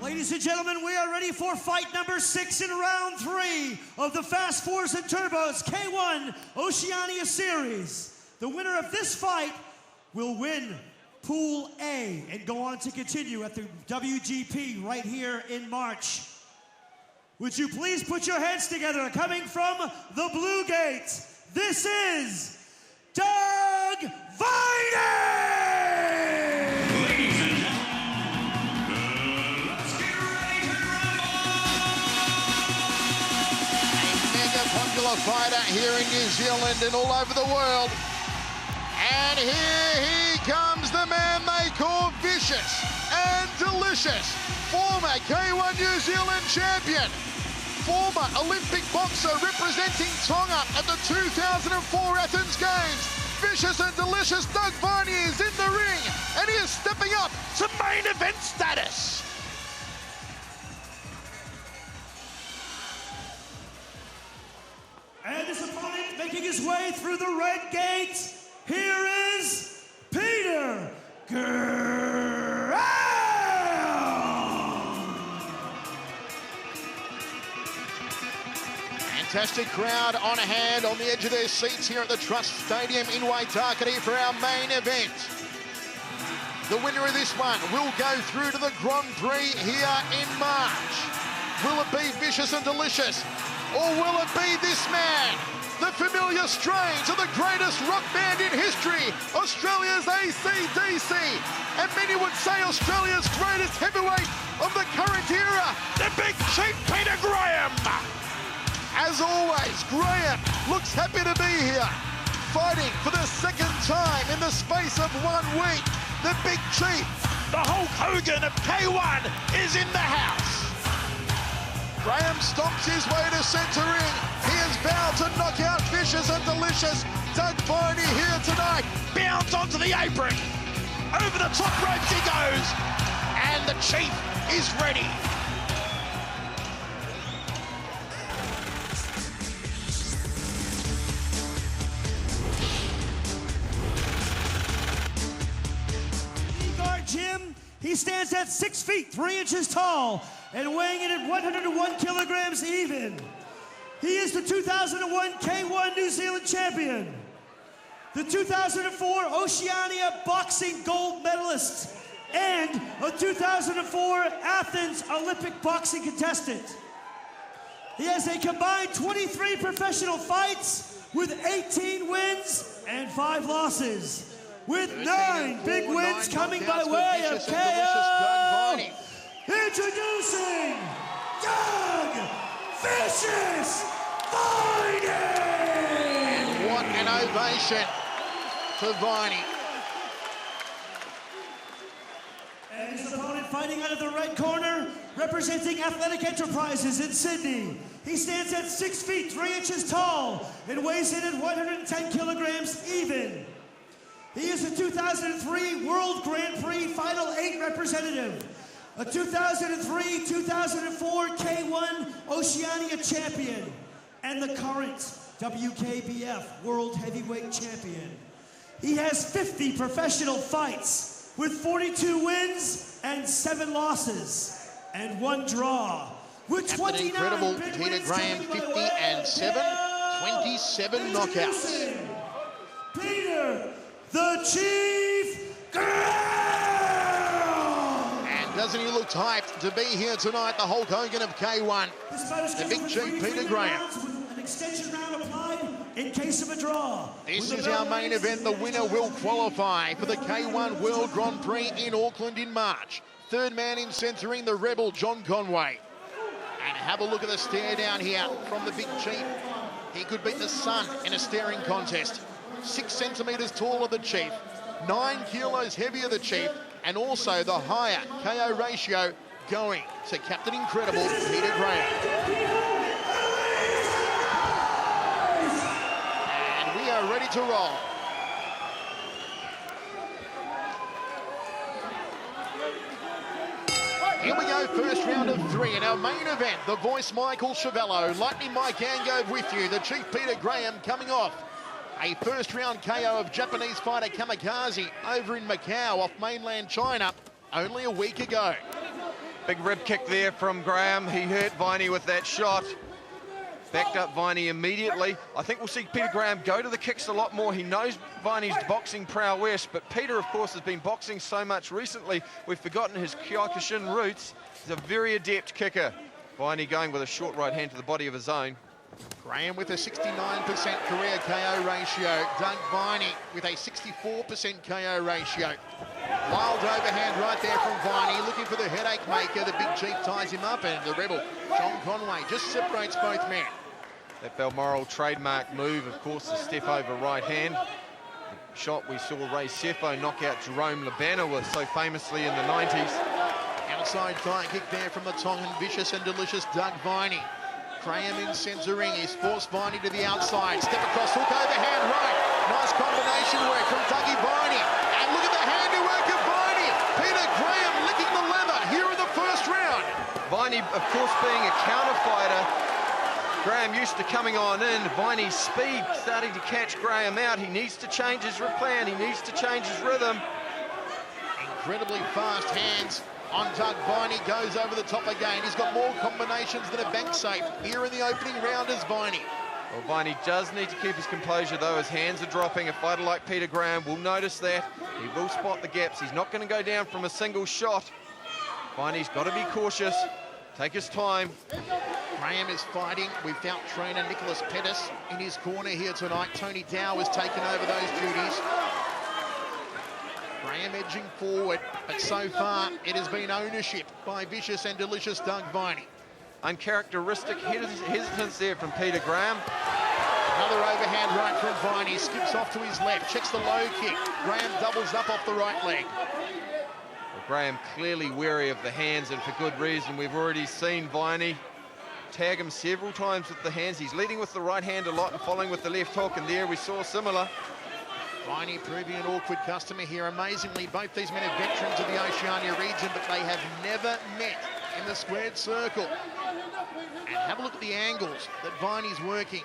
Ladies and gentlemen, we are ready for fight number 6 in round 3 of the Fast Fours and Turbos K1 Oceania Series. The winner of this fight will win Pool A and go on to continue at the WGP right here in March. Would you please put your hands together? Coming from the Blue Gate, this is Doug Viney! Ladies and gentlemen, let's get ready to rumble! A mega popular fighter here in New Zealand and all over the world. And here he comes, the man they call Vicious and Delicious, former K1 New Zealand champion, former Olympic boxer representing Tonga at the 2004 Athens Games. Vicious and Delicious Doug Viney is in the ring, and he is stepping up to main event status. And his opponent making his way through the red gate, here is Peter Graham! Fantastic crowd on hand on the edge of their seats here at the Trust Stadium in Waitakere for our main event. The winner of this one will go through to the Grand Prix here in March. Will it be Vicious and Delicious, or will it be this man, the familiar strains of the greatest rock band in history, Australia's AC/DC, and many would say Australia's greatest heavyweight of the current era, the Big Chief Peter Graham. As always, Graham looks happy to be here, fighting for the second time in the space of 1 week. The Big Chief, the Hulk Hogan of K1, is in the house. Graham stomps his way to centre ring. He has vowed to knock out Vicious and Delicious. Doug Viney here tonight. Bounds onto the apron. Over the top ropes he goes. And the Chief is ready. Jim, he stands at 6 feet 3 inches tall and weighing in at 101 kilograms even. He is the 2001 K1 New Zealand champion, the 2004 Oceania boxing gold medalist, and a 2004 Athens Olympic boxing contestant. He has a combined 23 professional fights with 18 wins and 5 losses, with 9 big wins coming by way of KO. Introducing Doug Vicious Viney! And what an ovation for Viney. And his opponent fighting out of the red corner, representing Athletic Enterprises in Sydney. He stands at 6 feet 3 inches tall and weighs in at 110 kilograms even. He is a 2003 World Grand Prix Final 8 representative, a 2003-2004 K1 Oceania champion, and the current WKBF World Heavyweight Champion. He has 50 professional fights with 42 wins and 7 losses and 1 draw. With 29 incredible big Peter wins Graham, coming by 50 way and of 7, KO. 27 knockouts. Peter the Chief Graham! And doesn't he look hyped to be here tonight, the Hulk Hogan of K1, the Big Chief Peter Graham. An extension round applied in case of a draw. This is our main event. The winner will qualify for the K1 World Grand Prix in Auckland in March. Third man in centering, the Rebel John Conway. And have a look at the stare down here from the Big Chief. He could beat the sun in a staring contest. 6 centimetres taller the Chief, 9 kilos heavier the Chief, and also the higher KO ratio going to Captain Incredible Peter Graham. And we are ready to roll. Here we go, first round of 3 in our main event. The voice Michael Chavello, Lightning Mike Angove with you. The Chief Peter Graham coming off a first round KO of Japanese fighter Kamikaze over in Macau off mainland China only a week ago. Big rib kick there from Graham. He hurt Viney with that shot. Backed up Viney immediately. I think we'll see Peter Graham go to the kicks a lot more. He knows Viney's boxing prowess, but Peter, of course, has been boxing so much recently, we've forgotten his Kyokushin roots. He's a very adept kicker. Viney going with a short right hand to the body of his own. Graham with a 69% career KO ratio. Doug Viney with a 64% KO ratio. Wild overhand right there from Viney, looking for the headache maker. The big chief ties him up, and the rebel, John Conway, just separates both men. That Balmoral trademark move, of course, the step over right hand. The shot we saw Ray Sefo knock out Jerome Labana with so famously in the 90s. Outside thigh kick there from the Tongan, vicious and delicious Doug Viney. Graham in centre ring, he's forced Viney to the outside. Step across, hook overhand right. Nice combination work from Dougie Viney. And look at the handiwork of Viney. Peter Graham licking the leather here in the first round. Viney, of course, being a counter fighter, Graham used to coming on in. Viney's speed starting to catch Graham out. He needs to change his plan. He needs to change his rhythm. Incredibly fast hands on Doug Viney, goes over the top again. He's got more combinations than a bank safe here in the opening round as Viney. Well, Viney does need to keep his composure, though. His hands are dropping. A fighter like Peter Graham will notice that. He will spot the gaps. He's not going to go down from a single shot. Viney's got to be cautious. Take his time. Graham is fighting without trainer Nicholas Pettis in his corner here tonight. Tony Dow has taken over those duties. Graham edging forward, but so far it has been ownership by vicious and delicious Doug Viney. Uncharacteristic hesitance there from Peter Graham. Another overhand right from Viney, skips off to his left, checks the low kick. Graham doubles up off the right leg. Well, Graham clearly wary of the hands, and for good reason. We've already seen Viney tag him several times with the hands. He's leading with the right hand a lot and following with the left hook, and there we saw similar. Viney proving an awkward customer here. Amazingly, both these men are veterans of the Oceania region, but they have never met in the squared circle. And have a look at the angles that Viney's working.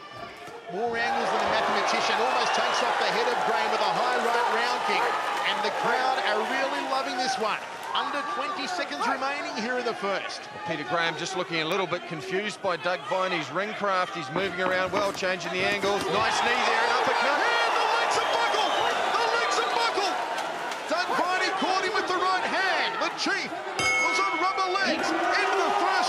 More angles than a mathematician. Almost takes off the head of Graham with a high right round kick. And the crowd are really loving this one. Under 20 seconds remaining here in the first. Peter Graham just looking a little bit confused by Doug Viney's ring craft. He's moving around well, changing the angles. Nice knee there, an uppercut. And the legs are buckled! The legs are buckled! Doug Viney caught him with the right hand. The chief